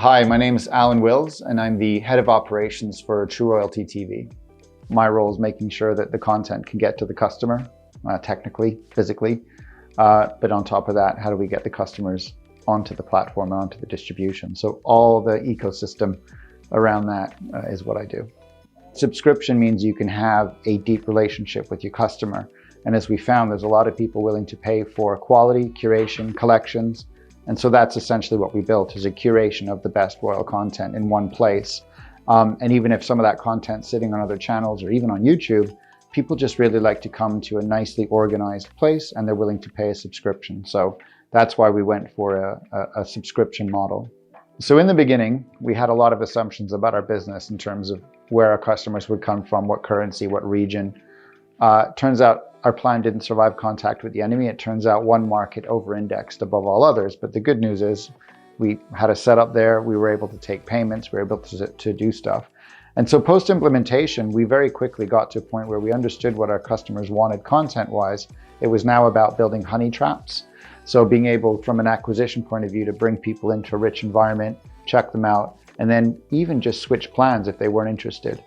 Hi, my name is Allan and I'm the head of operations for True Royalty TV. My role is making sure that the content can get to the customer, technically, physically, but on top of that, how do we get the customers onto the platform and onto the distribution? So all the ecosystem around that is what I do. Subscription means you can have a deep relationship with your customer. And as we found, there's a lot of people willing to pay for quality, curation, collections. And so that's essentially what we built, is a curation of the best royal content in one place. And even if some of that content's sitting on other channels or even on YouTube, people just really like to come to a nicely organized place and they're willing to pay a subscription. So that's why we went for a subscription model. So in the beginning, we had a lot of assumptions about our business in terms of where our customers would come from, what currency, what region. Turns out our plan didn't survive contact with the enemy. It turns out one market over-indexed above all others. But the good news is we had a setup there. We were able to take payments. We were able to do stuff. And so post-implementation, we very quickly got to a point where we understood what our customers wanted content-wise. It was now about building honey traps. So being able, from an acquisition point of view, to bring people into a rich environment, check them out, and then even just switch plans if they weren't interested.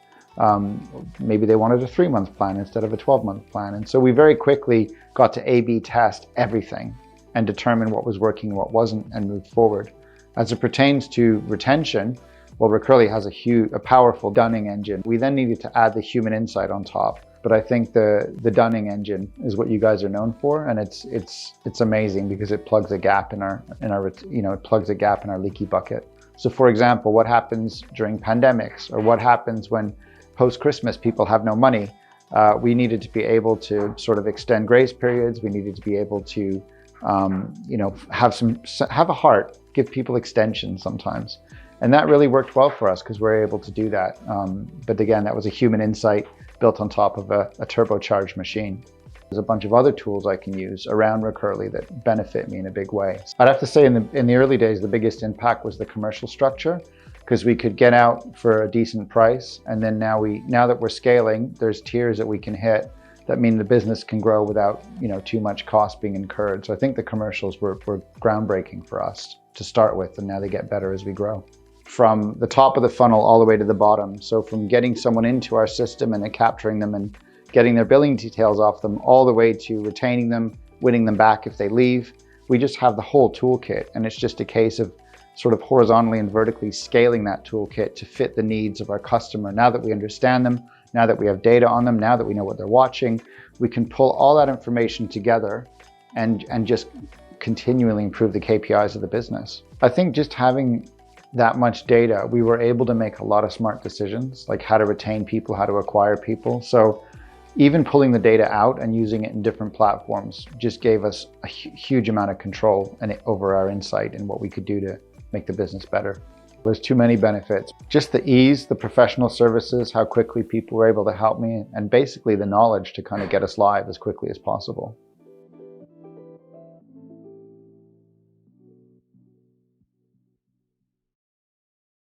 Maybe they wanted a 3-month plan instead of a 12-month plan. And so we very quickly got to A/B test everything and determine what was working and what wasn't and move forward. As it pertains to retention, well, Recurly has a powerful dunning engine. We then needed to add the human insight on top. But I think the dunning engine is what you guys are known for, and it's amazing because it plugs a gap in our it plugs a gap in our leaky bucket. So for example, what happens during pandemics, or what happens when post-Christmas people have no money? We needed to be able to sort of extend grace periods. We needed to be able to have a heart, give people extensions sometimes. And that really worked well for us because we're able to do that. But again, that was a human insight built on top of a turbocharged machine. There's a bunch of other tools I can use around Recurly that benefit me in a big way. I'd have to say in the early days, the biggest impact was the commercial structure, because we could get out for a decent price. And then now that we're scaling, there's tiers that we can hit that mean the business can grow without too much cost being incurred. So I think the commercials were groundbreaking for us to start with, and now they get better as we grow. From the top of the funnel all the way to the bottom. So from getting someone into our system and then capturing them and getting their billing details off them, all the way to retaining them, winning them back if they leave. We just have the whole toolkit, and it's just a case of sort of horizontally and vertically scaling that toolkit to fit the needs of our customer. Now that we understand them, now that we have data on them, now that we know what they're watching, we can pull all that information together and just continually improve the KPIs of the business. I think just having that much data, we were able to make a lot of smart decisions, like how to retain people, how to acquire people. So even pulling the data out and using it in different platforms just gave us a huge amount of control over our insight and what we could do to make the business better. There's too many benefits. Just the ease, the professional services, how quickly people were able to help me, and basically the knowledge to kind of get us live as quickly as possible.